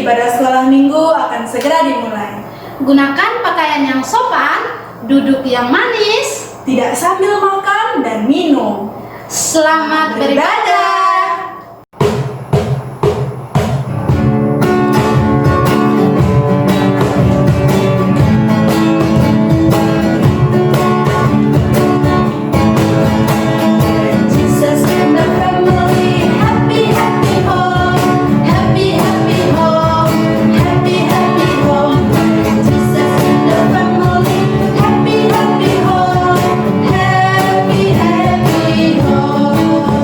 ibadah sekolah minggu akan segera dimulai. Gunakan pakaian yang sopan, duduk yang manis, Tidak sambil makan dan minum. selamat beribadah. Jesus and the family, happy happy home, happy happy home, happy happy home. Jesus and the family, happy happy home, happy happy home.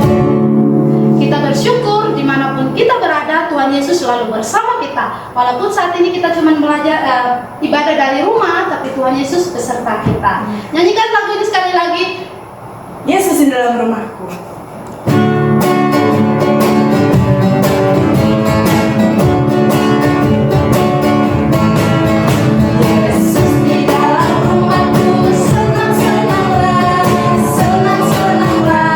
Kita bersyukur dimanapun kita berada, Tuhan Yesus selalu bersama kita. Walaupun saat ini kita cuma belajar ibadah dari rumah, tapi Tuhan Yesus beserta kita. Nyanyikan lagu ini sekali lagi. Yesus di dalam rumahku. Yesus di dalam rumahku, senang-senanglah, senang-senanglah,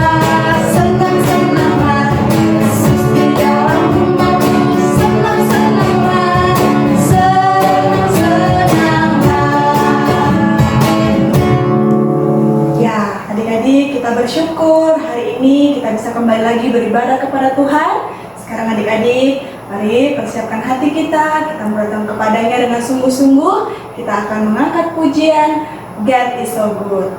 senang-senanglah. Yesus di dalam rumahku, senang-senanglah, senang-senanglah. Ya, adik-adik, kita bersyukur hari ini kita bisa kembali lagi beribadah kepada Tuhan. Sekarang adik-adik, mari persiapkan hati kita mulai datang kepadanya dengan sungguh-sungguh. Kita akan mengangkat pujian God is so good.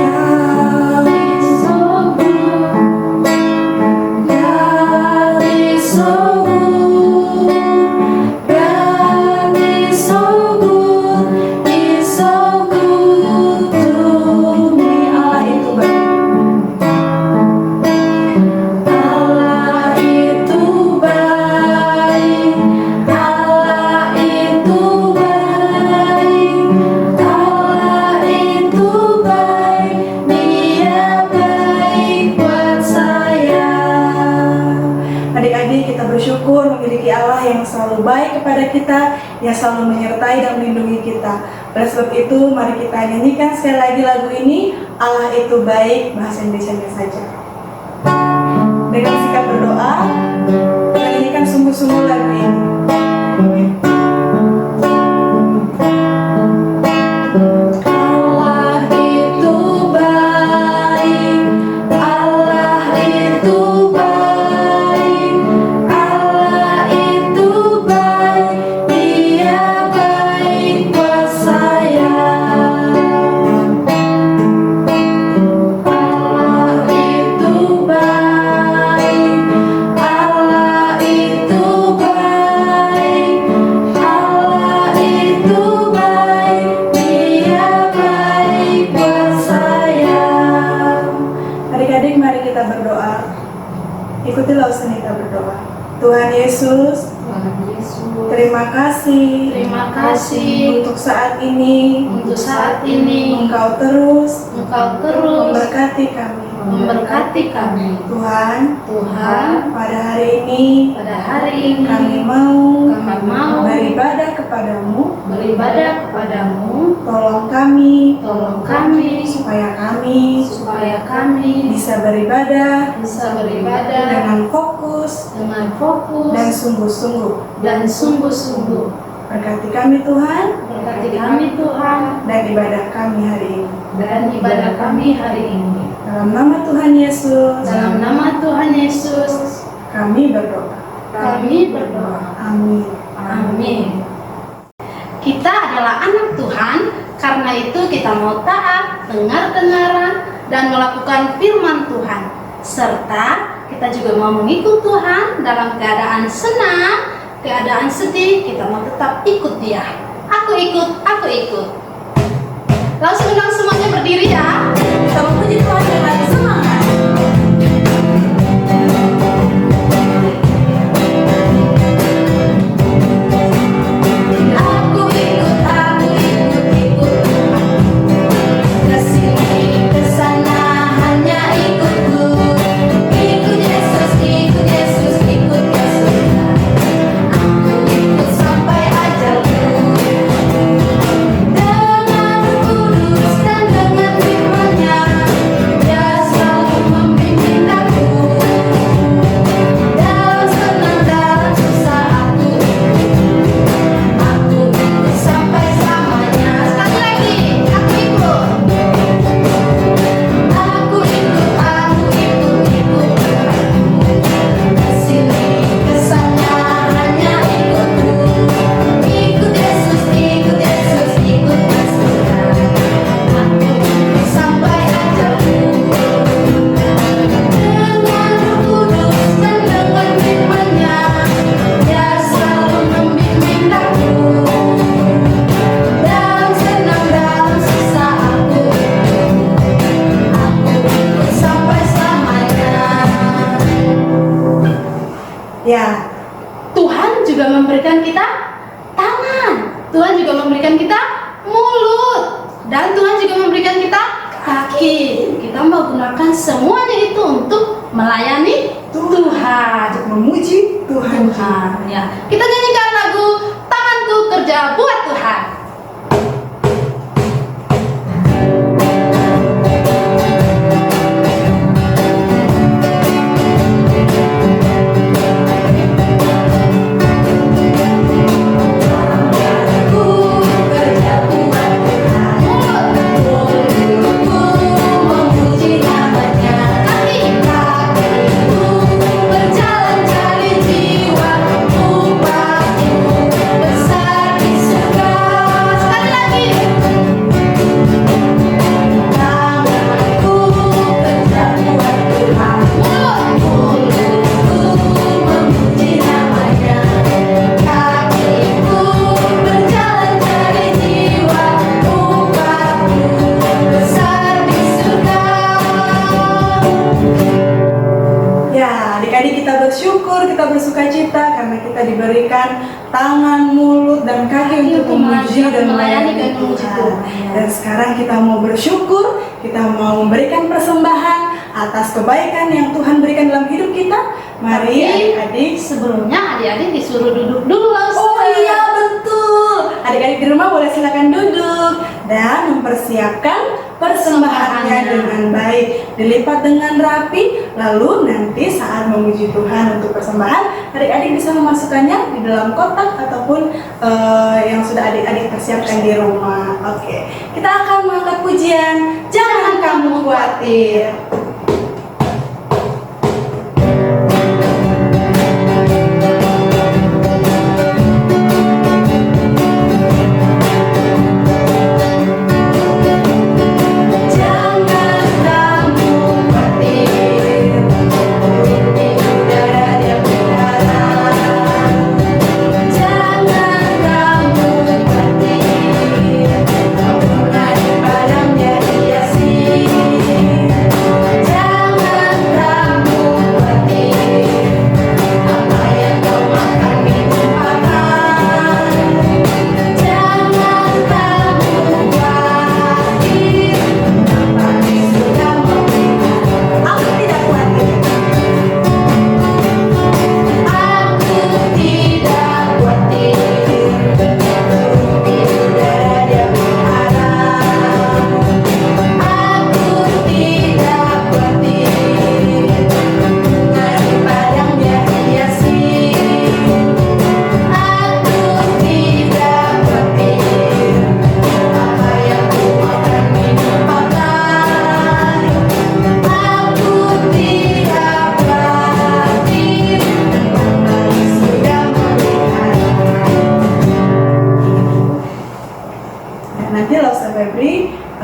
God is so good. God is so good. God is so good. He's so good to me. Allah itu baik. Allah itu baik. Allah itu baik. Allah itu baik. Dia baik buat saya. Adik-adik, kita bersyukur memiliki Allah yang selalu baik kepada kita, yang selalu menyertai dan melindungi kita. Oleh sebab itu, mari kita nyanyikan sekali lagi lagu ini, Allah itu baik, bahasa Indonesianya saja. Dengan sikap berdoa, kita nyanyikan sungguh-sungguh lagu ini. Allah itu baik, Allah itu baik, Allah itu baik, Dia baik buat saya. Allah itu baik, Allah itu baik, Allah itu baik, Dia baik buat saya. Adik-adik, mari kita berdoa. Ikutilah usaha kita berdoa. Tuhan Yesus, terima kasih Terima kasih untuk saat ini. untuk saat ini. Engkau terus Engkau terus memberkati kami. memberkati kami. Tuhan, Tuhan, pada hari ini pada hari ini kami mau kami mau beribadah kepadamu. beribadah kepadamu. Tolong kami Tolong kami supaya supaya kami bisa beribadah bisa beribadah dengan fokus dengan fokus dan sungguh-sungguh. dan sungguh-sungguh. Berkati kami Tuhan Berkati kami Tuhan dan ibadah kami hari ini. dan ibadah kami hari ini. Dalam nama Tuhan Yesus Dalam nama Tuhan Yesus kami berdoa. kami berdoa. Amin. Amin. Kita adalah anak Tuhan, karena itu kita mau taat, dengar-dengaran, dan melakukan firman Tuhan. Serta kita juga mau mengikut Tuhan dalam keadaan senang, keadaan sedih, kita mau tetap ikut Dia. Aku ikut, aku ikut. Langsung undang semuanya berdiri ya. Kita memuji Tuhan dengan semangat. Aku ikut, ikut. Kesini, kesana, hanya ikutku. Ikut Yesus, ikut Yesus, ikut Yesus. Aku ikut sampai ajalku. Dan memberikan kita tangan, Tuhan juga memberikan kita mulut, dan Tuhan juga memberikan kita kaki. Kita menggunakan semuanya itu untuk melayani Tuhan. Untuk memuji Tuhan. Ya, kita nyanyikan lagu Tanganku Kerja Buat Tuhan. Kita bersuka cita karena kita diberikan tangan, mulut, dan kaki untuk memuji dan melayani Tuhan. Dan sekarang kita mau bersyukur, kita mau memberikan persembahan atas kebaikan yang Tuhan berikan dalam hidup kita. Mari adik-adik, sebelumnya adik-adik disuruh duduk dulu. Oh iya betul. Adik-adik di rumah boleh silakan duduk dan mempersiapkan persembahannya dengan baik, dilipat dengan rapi. Lalu nanti saat memuji Tuhan untuk persembahan, adik-adik bisa memasukkannya di dalam kotak ataupun yang sudah adik-adik persiapkan di rumah. Oke, kita akan mengangkat pujian Jangan Kamu Khawatir.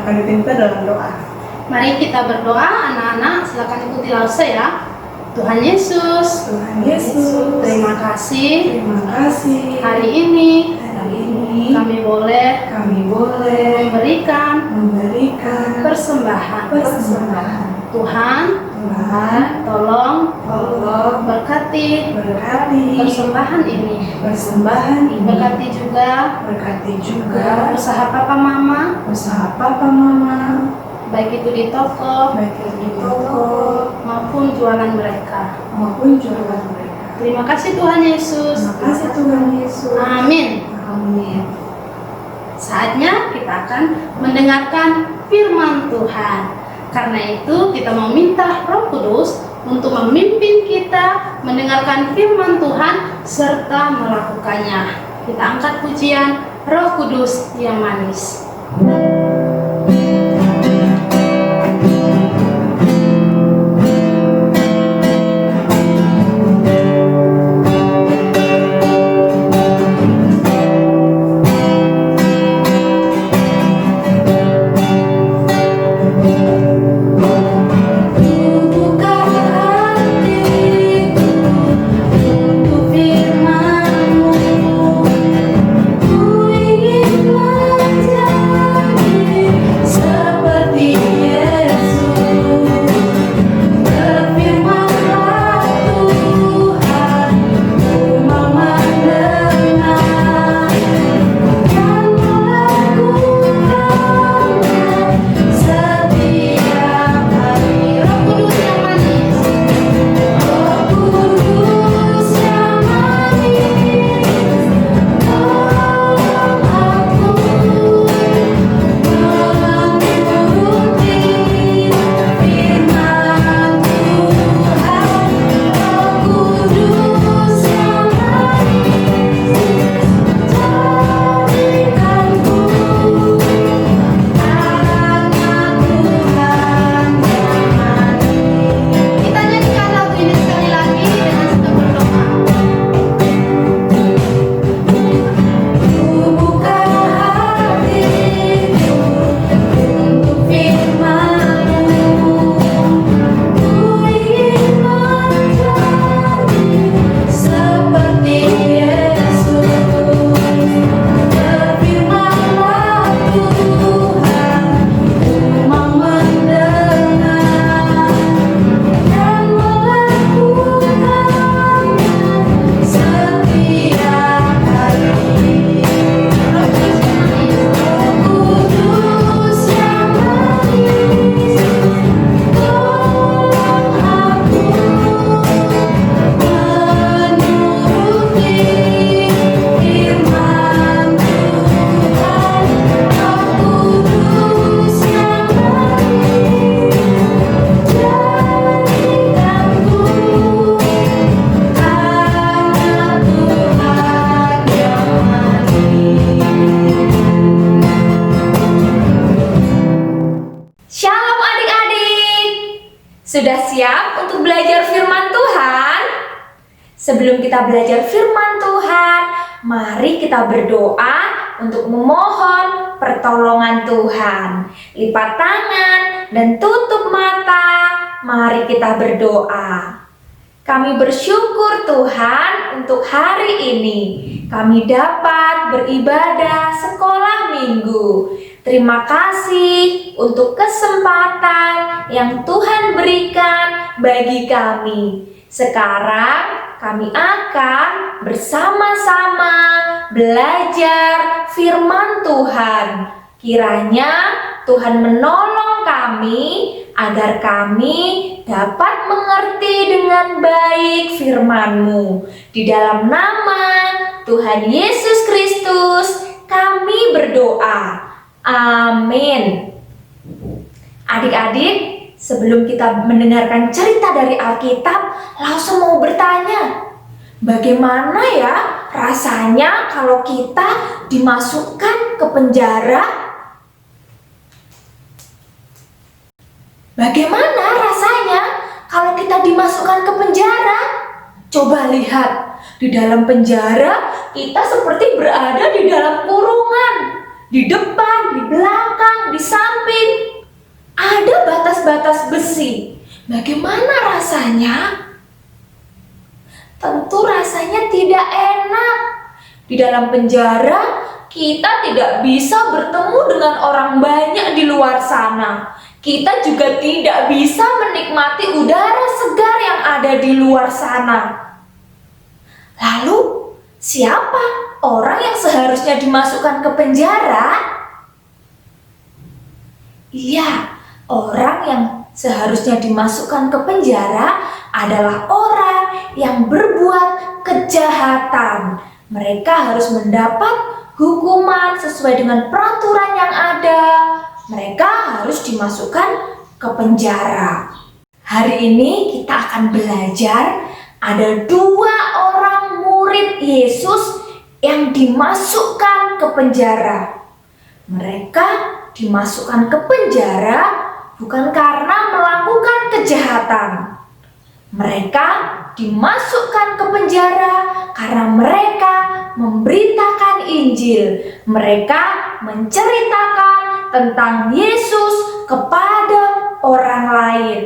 Akan dipimpin dalam doa. Mari kita berdoa, anak-anak. Silakan ikuti Lause ya. Tuhan Yesus, terima kasih hari ini kami boleh memberikan persembahan. Tuhan, tolong berkati persembahan ini. Berkati juga usaha papa mama, baik itu di toko maupun jualan mereka. Terima kasih Tuhan Yesus. Amin. Saatnya kita akan mendengarkan firman Tuhan. Karena itu kita mau minta Roh Kudus untuk memimpin kita mendengarkan firman Tuhan serta melakukannya. Kita angkat pujian Roh Kudus yang manis. Ku ingin menjadi siap untuk belajar firman Tuhan? Sebelum kita belajar firman Tuhan, mari kita berdoa untuk memohon pertolongan Tuhan. Lipat tangan dan tutup mata. Mari kita berdoa. Kami bersyukur Tuhan untuk hari ini. Kami dapat beribadah sekolah minggu. Terima kasih untuk kesempatan yang Tuhan berikan bagi kami. Sekarang kami akan bersama-sama belajar firman Tuhan. Kiranya Tuhan menolong kami agar kami dapat mengerti dengan baik firman-Mu. Di dalam nama Tuhan Yesus Kristus kami berdoa. Amin. Adik-adik, sebelum kita mendengarkan cerita dari Alkitab, langsung mau bertanya, bagaimana ya rasanya kalau kita dimasukkan ke penjara? Bagaimana rasanya kalau kita dimasukkan ke penjara? Coba lihat, di dalam penjara kita seperti berada di dalam kurungan. Di depan, di belakang, di samping ada batas-batas besi. Bagaimana rasanya? Tentu rasanya tidak enak. Di dalam penjara kita tidak bisa bertemu dengan orang banyak di luar sana. Kita juga tidak bisa menikmati udara segar yang ada di luar sana. Lalu, siapa orang yang seharusnya dimasukkan ke penjara? Iya, orang yang seharusnya dimasukkan ke penjara adalah orang yang berbuat kejahatan. Mereka harus mendapat hukuman sesuai dengan peraturan yang ada. Mereka harus dimasukkan ke penjara. Hari ini kita akan belajar ada 2 orang murid Yesus yang dimasukkan ke penjara. Mereka dimasukkan ke penjara bukan karena melakukan kejahatan. Mereka dimasukkan ke penjara karena mereka memberitakan Injil. Mereka menceritakan tentang Yesus kepada orang lain.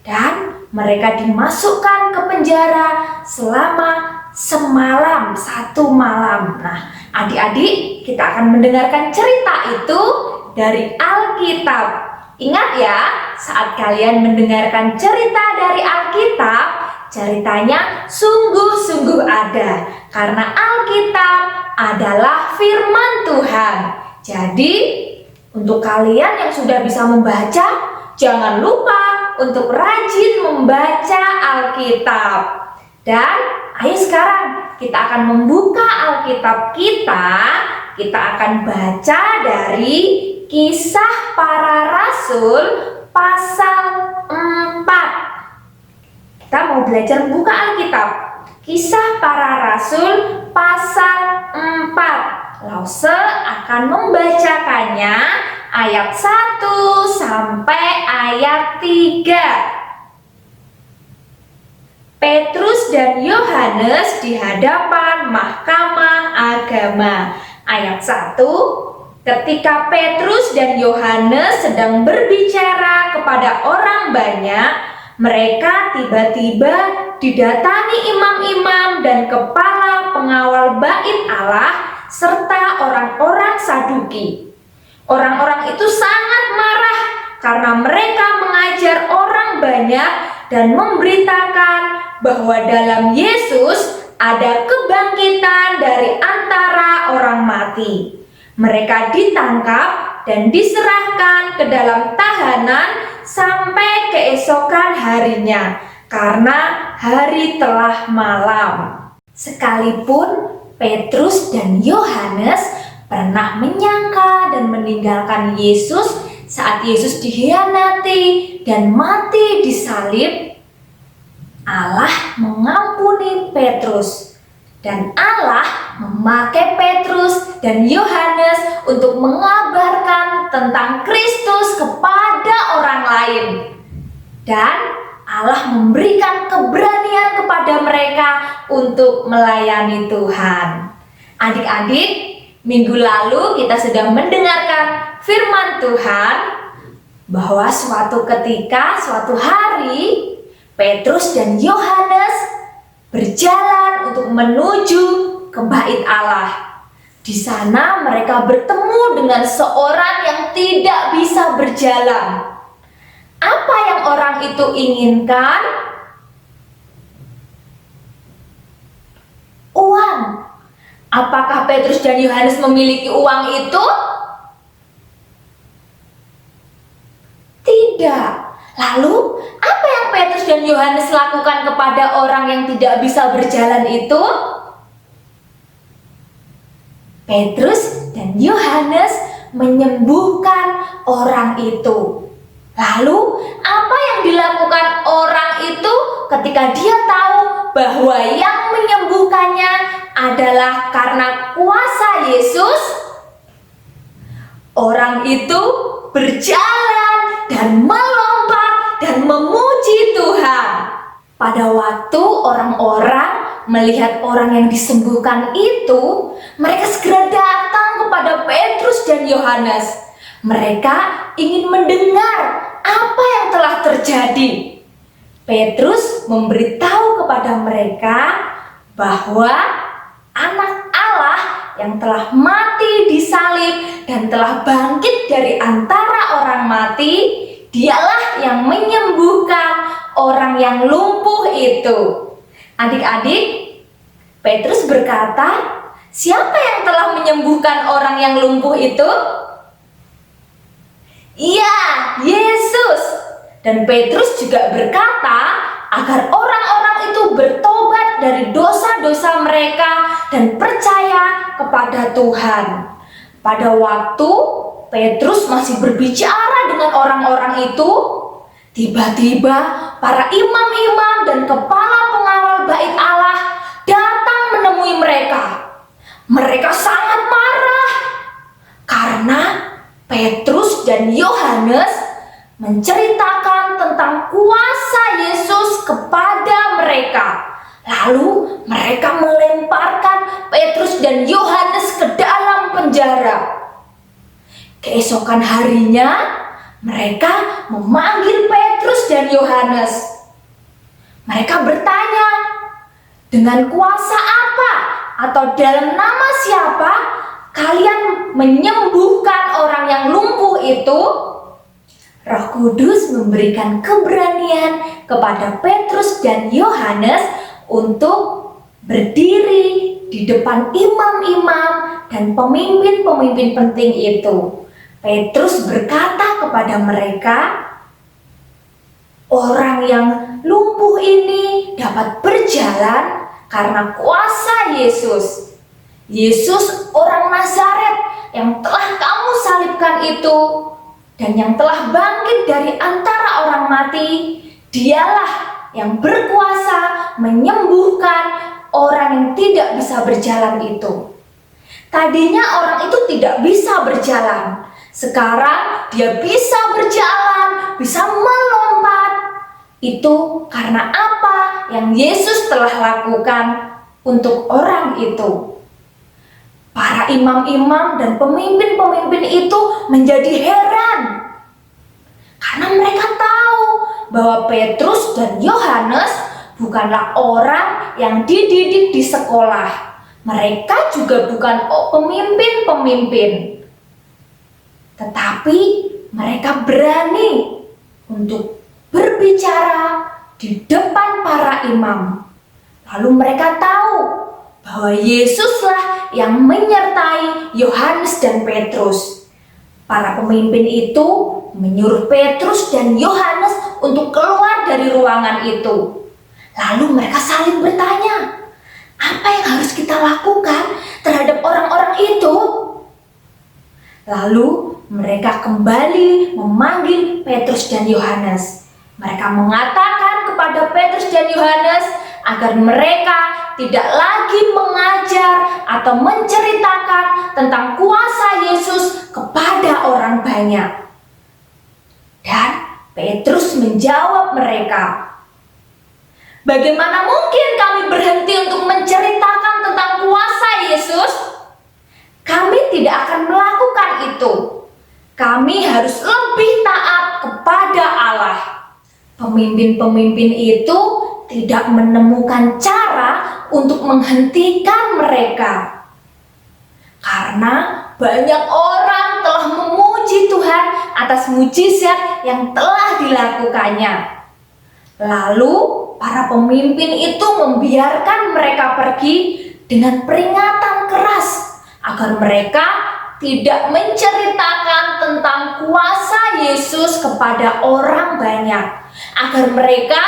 Dan mereka dimasukkan ke penjara selama semalam, 1 malam. Nah, adik-adik, kita akan mendengarkan cerita itu dari Alkitab. Ingat ya, saat kalian mendengarkan cerita dari Alkitab, ceritanya sungguh-sungguh ada. Karena Alkitab adalah firman Tuhan. Jadi, untuk kalian yang sudah bisa membaca, jangan lupa untuk rajin membaca Alkitab. Dan ayo sekarang kita akan membuka Alkitab kita. Kita akan baca dari Kisah Para Rasul pasal 4. Kita mau belajar membuka Alkitab. Kisah Para Rasul pasal 4. Lause akan membacakannya ayat 1 sampai ayat 3. Petrus dan Yohanes di hadapan Mahkamah Agama. Ayat 1. Ketika Petrus dan Yohanes sedang berbicara kepada orang banyak, mereka tiba-tiba didatangi imam-imam dan kepala pengawal bait Allah serta orang-orang Saduki. Orang-orang itu sangat marah karena mereka mengajar orang banyak dan memberitakan bahwa dalam Yesus ada kebangkitan dari antara orang mati. Mereka ditangkap dan diserahkan ke dalam tahanan sampai keesokan harinya karena hari telah malam. Sekalipun Petrus dan Yohanes pernah menyangka dan meninggalkan Yesus saat Yesus dikhianati dan mati disalib, Allah mengampuni Petrus dan Allah memakai Petrus dan Yohanes untuk mengabarkan tentang Kristus kepada orang lain. Dan Allah memberikan keberanian kepada mereka untuk melayani Tuhan. Adik-adik, minggu lalu kita sudah mendengarkan firman Tuhan bahwa suatu ketika, suatu hari, Petrus dan Yohanes berjalan untuk menuju ke bait Allah. Di sana mereka bertemu dengan seorang yang tidak bisa berjalan. Apa yang orang itu inginkan? Uang. Apakah Petrus dan Yohanes memiliki uang itu? Tidak. Lalu, apa yang Petrus dan Yohanes lakukan kepada orang yang tidak bisa berjalan itu? Petrus dan Yohanes menyembuhkan orang itu. Lalu, apa yang dilakukan orang itu ketika dia tahu bahwa yang menyembuhkannya adalah karena kuasa Yesus? Orang itu berjalan dan melompat dan memuji Tuhan. Pada waktu orang-orang melihat orang yang disembuhkan itu, mereka segera datang kepada Petrus dan Yohanes. Mereka ingin mendengar apa yang telah terjadi. Petrus memberitahu kepada mereka bahwa Anak Allah yang telah mati di salib dan telah bangkit dari antara orang mati, dialah yang menyembuhkan orang yang lumpuh itu. Adik-adik, Petrus berkata, siapa yang telah menyembuhkan orang yang lumpuh itu? Iya, Yesus. Dan Petrus juga berkata agar orang-orang itu bertobat dari dosa-dosa mereka dan percaya kepada Tuhan. Pada waktu Petrus masih berbicara dengan orang-orang itu, tiba-tiba para imam-imam dan kepala pengawal bait Allah datang menemui mereka. Mereka sangat marah karena Petrus dan Yohanes menceritakan tentang kuasa Yesus kepada mereka. Lalu mereka melemparkan Petrus dan Yohanes ke dalam penjara. Keesokan harinya mereka memanggil Petrus dan Yohanes. Mereka bertanya, dengan kuasa apa atau dalam nama siapa kalian menyembuhkan orang yang lumpuh itu? Roh Kudus memberikan keberanian kepada Petrus dan Yohanes untuk berdiri di depan imam-imam dan pemimpin-pemimpin penting itu. Petrus berkata kepada mereka, orang yang lumpuh ini dapat berjalan karena kuasa Yesus. Yesus orang Nazaret yang telah kamu salibkan itu dan yang telah bangkit dari antara orang mati, dialah yang berkuasa menyembuhkan orang yang tidak bisa berjalan itu. Tadinya orang itu tidak bisa berjalan. Sekarang dia bisa berjalan, bisa melompat. Itu karena apa yang Yesus telah lakukan untuk orang itu. Para imam-imam dan pemimpin-pemimpin itu menjadi heran. Karena mereka tahu bahwa Petrus dan Yohanes bukanlah orang yang dididik di sekolah. Mereka juga bukan pemimpin-pemimpin. Tetapi mereka berani untuk berbicara di depan para imam. Lalu mereka tahu bahwa Yesuslah yang menyertai Yohanes dan Petrus. Para pemimpin itu menyuruh Petrus dan Yohanes untuk keluar dari ruangan itu. Lalu mereka saling bertanya, apa yang harus kita lakukan terhadap orang-orang itu? Lalu mereka kembali memanggil Petrus dan Yohanes. Mereka mengatakan kepada Petrus dan Yohanes agar mereka tidak lagi mengajar atau menceritakan tentang kuasa Yesus kepada orang banyak. Dan Petrus menjawab mereka, Bagaimana mungkin kami berhenti untuk menceritakan tentang kuasa Yesus? Kami tidak akan melakukan itu. Kami harus lebih taat kepada Allah. Pemimpin-pemimpin itu tidak menemukan cara untuk menghentikan mereka. Karena banyak orang telah memuji Tuhan atas mujizat yang telah dilakukannya. Lalu para pemimpin itu membiarkan mereka pergi dengan peringatan keras agar mereka tidak menceritakan tentang kuasa Yesus kepada orang banyak, agar mereka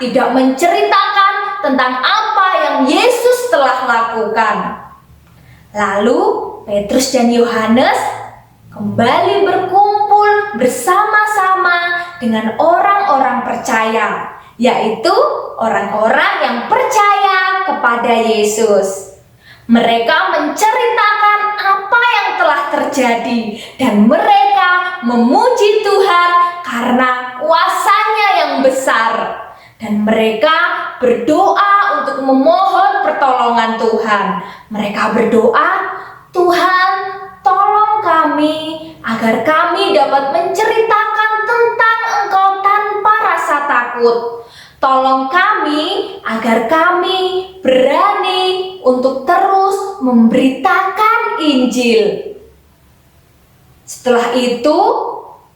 tidak menceritakan tentang apa yang Yesus telah lakukan. Lalu Petrus dan Yohanes kembali berkumpul bersama-sama dengan orang-orang percaya, yaitu orang-orang yang percaya kepada Yesus. Mereka menceritakan apa yang telah terjadi dan mereka memuji Tuhan karena kuasa-Nya yang besar. Dan mereka berdoa untuk memohon pertolongan Tuhan. Mereka berdoa, Tuhan, tolong kami agar kami dapat menceritakan tentang Engkau tanpa rasa takut. Tolong kami agar kami berani untuk terus memberitakan Injil. Setelah itu,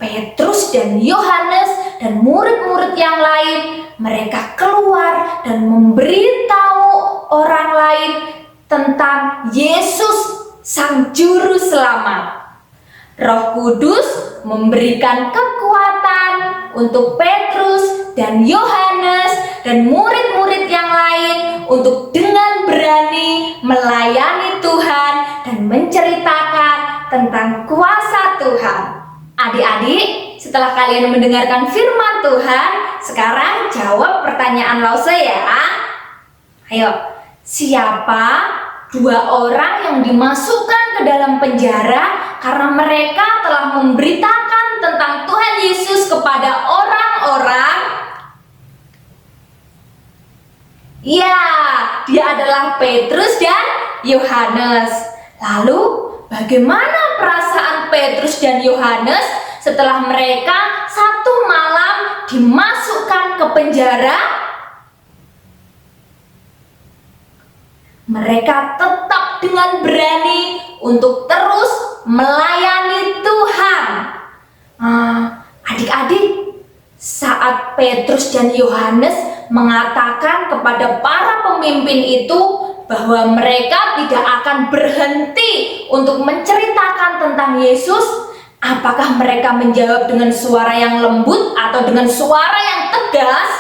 Petrus dan Yohanes dan murid-murid yang lain, mereka keluar dan memberitahu orang lain tentang Yesus, Sang Juru Selamat. Roh Kudus memberikan kekuatan untuk Petrus dan Yohanes dan murid-murid yang lain untuk dengan berani melayani Tuhan dan menceritakan tentang kuasa Tuhan. Adik-adik, setelah kalian mendengarkan firman Tuhan, sekarang jawab pertanyaan Lause ya. Ayo, siapa dua orang yang dimasukkan ke dalam penjara karena mereka telah memberitakan tentang Tuhan Yesus kepada orang-orang? Ya, dia adalah Petrus dan Yohanes. Lalu, bagaimana perasaan Petrus dan Yohanes setelah mereka satu malam dimasukkan ke penjara? Mereka tetap dengan berani untuk terus melayani Tuhan. Adik-adik, saat Petrus dan Yohanes mengatakan kepada para pemimpin itu bahwa mereka tidak akan berhenti untuk menceritakan tentang Yesus, apakah mereka menjawab dengan suara yang lembut atau dengan suara yang tegas?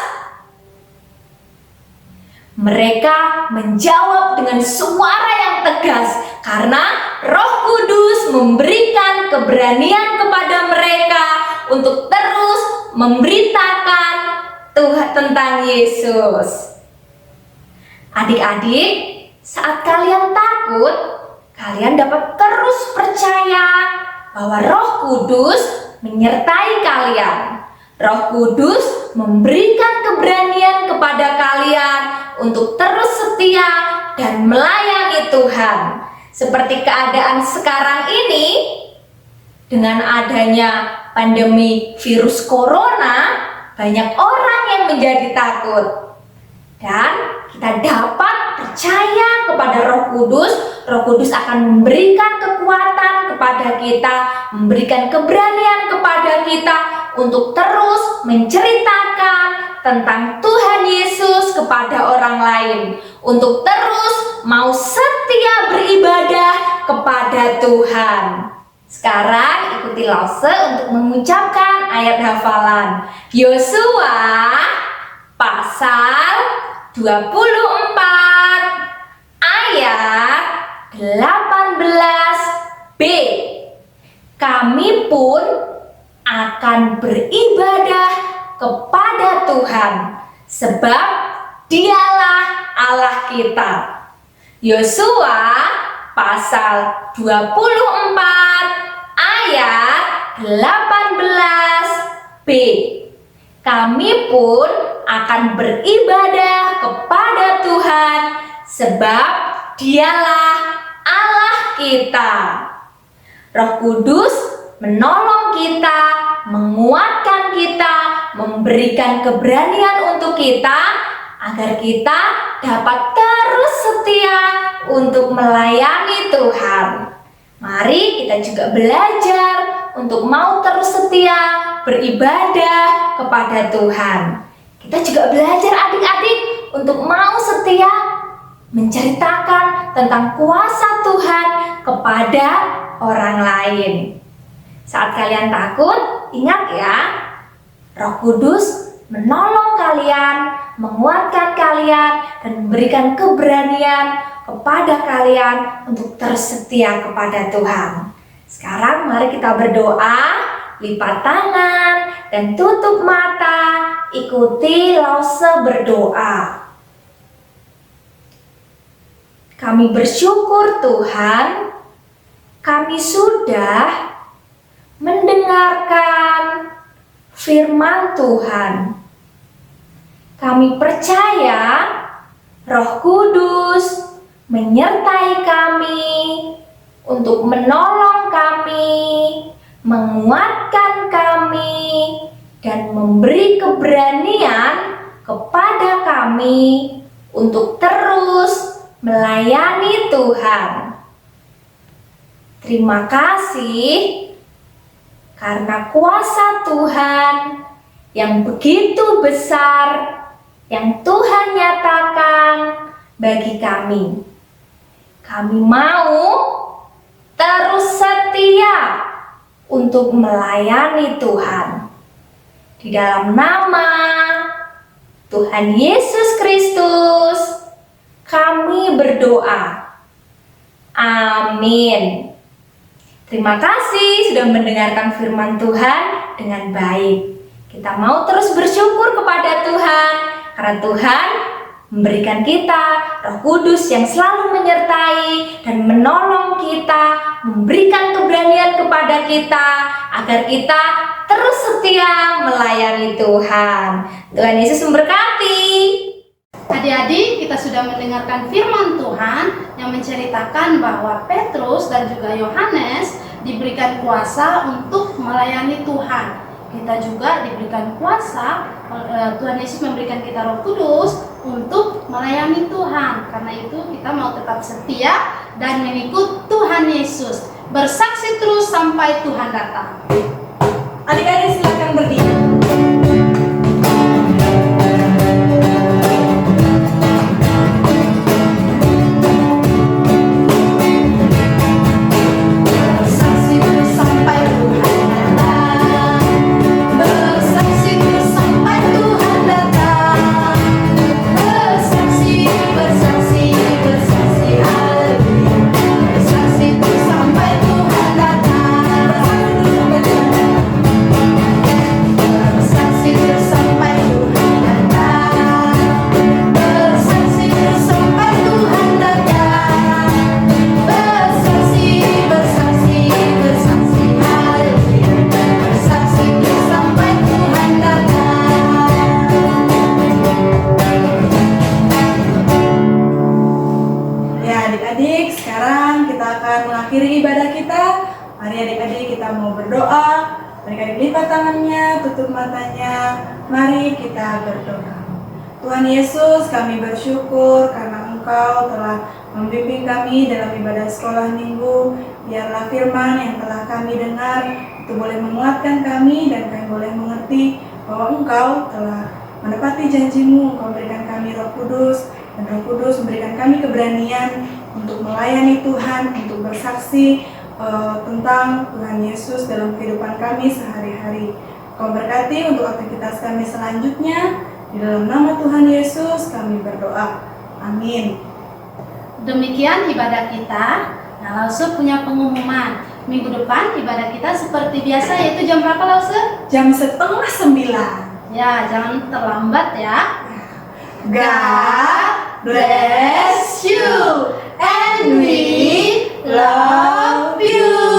Mereka menjawab dengan suara yang tegas karena Roh Kudus memberikan keberanian kepada mereka untuk terus memberitakan Tuhan tentang Yesus. Adik-adik, saat kalian takut, kalian dapat terus percaya bahwa Roh Kudus menyertai kalian. Roh Kudus memberikan keberanian kepada kalian untuk terus setia dan melayani Tuhan. Seperti keadaan sekarang ini, dengan adanya pandemi virus corona, banyak orang yang menjadi takut. Dan kita dapat percaya kepada Roh Kudus. Roh Kudus akan memberikan kekuatan kepada kita, memberikan keberanian kepada kita untuk terus menceritakan tentang Tuhan Yesus kepada orang lain, untuk terus mau setia beribadah kepada Tuhan. Sekarang ikuti Lause untuk mengucapkan ayat hafalan. Yosua pasal 24 ayat 18b. Kami pun akan beribadah kepada Tuhan, sebab Dialah Allah kita. Yosua pasal 24 ayat 18b. Kami pun akan beribadah kepada Tuhan, sebab Dialah Allah kita. Roh Kudus menolong kita, menguatkan kita, memberikan keberanian untuk kita, agar kita dapat terus setia untuk melayani Tuhan. Mari kita juga belajar untuk mau terus setia beribadah kepada Tuhan. Kita juga belajar adik-adik untuk mau setia menceritakan tentang kuasa Tuhan kepada orang lain. Saat kalian takut, ingat ya, Roh Kudus menolong kalian, menguatkan kalian, dan memberikan keberanian kepada kalian untuk terus setia kepada Tuhan. Sekarang mari kita berdoa, lipat tangan, dan tutup mata, ikuti Lause berdoa. Kami bersyukur Tuhan, kami sudah mendengarkan firman Tuhan. Kami percaya Roh Kudus menyertai kami untuk menolong kami, menguatkan kami, dan memberi keberanian kepada kami untuk terus melayani Tuhan. Terima kasih karena kuasa Tuhan yang begitu besar yang Tuhan nyatakan bagi kami. Kami mau terus setia untuk melayani Tuhan. Di dalam nama Tuhan Yesus Kristus kami berdoa. Amin. Terima kasih sudah mendengarkan firman Tuhan dengan baik. Kita mau terus bersyukur kepada Tuhan, karena Tuhan memberikan kita Roh Kudus yang selalu menyertai dan menolong kita, memberikan keberanian kepada kita, agar kita terus setia melayani Tuhan. Tuhan Yesus memberkati. Adik-adik, kita sudah mendengarkan firman Tuhan yang menceritakan bahwa Petrus dan juga Yohanes diberikan kuasa untuk melayani Tuhan. Kita juga diberikan kuasa, Tuhan Yesus memberikan kita Roh Kudus untuk melayani Tuhan. Karena itu kita mau tetap setia dan mengikut Tuhan Yesus, bersaksi terus sampai Tuhan datang. Adik-adik silakan berdiri. Adik-adik, sekarang kita akan mengakhiri ibadah kita. Mari adik-adik kita mau berdoa. Adik-adik lipat tangannya, tutup matanya. Mari kita berdoa. Tuhan Yesus, kami bersyukur karena Engkau telah membimbing kami dalam ibadah sekolah minggu. Biarlah firman yang telah kami dengar itu boleh menguatkan kami dan kami boleh mengerti bahwa Engkau telah menepati janji-Mu. Engkau berikan kami Roh Kudus, dan Roh Kudus memberikan kami keberanian untuk melayani Tuhan, untuk bersaksi tentang Tuhan Yesus dalam kehidupan kami sehari-hari. Kau berkati untuk aktivitas kami selanjutnya. Di dalam nama Tuhan Yesus kami berdoa. Amin. Demikian ibadah kita. Nah, Lause punya pengumuman. Minggu depan ibadah kita seperti biasa, yaitu jam berapa, Lause? Jam 8:30. Ya, jangan terlambat ya. God bless you and we love you.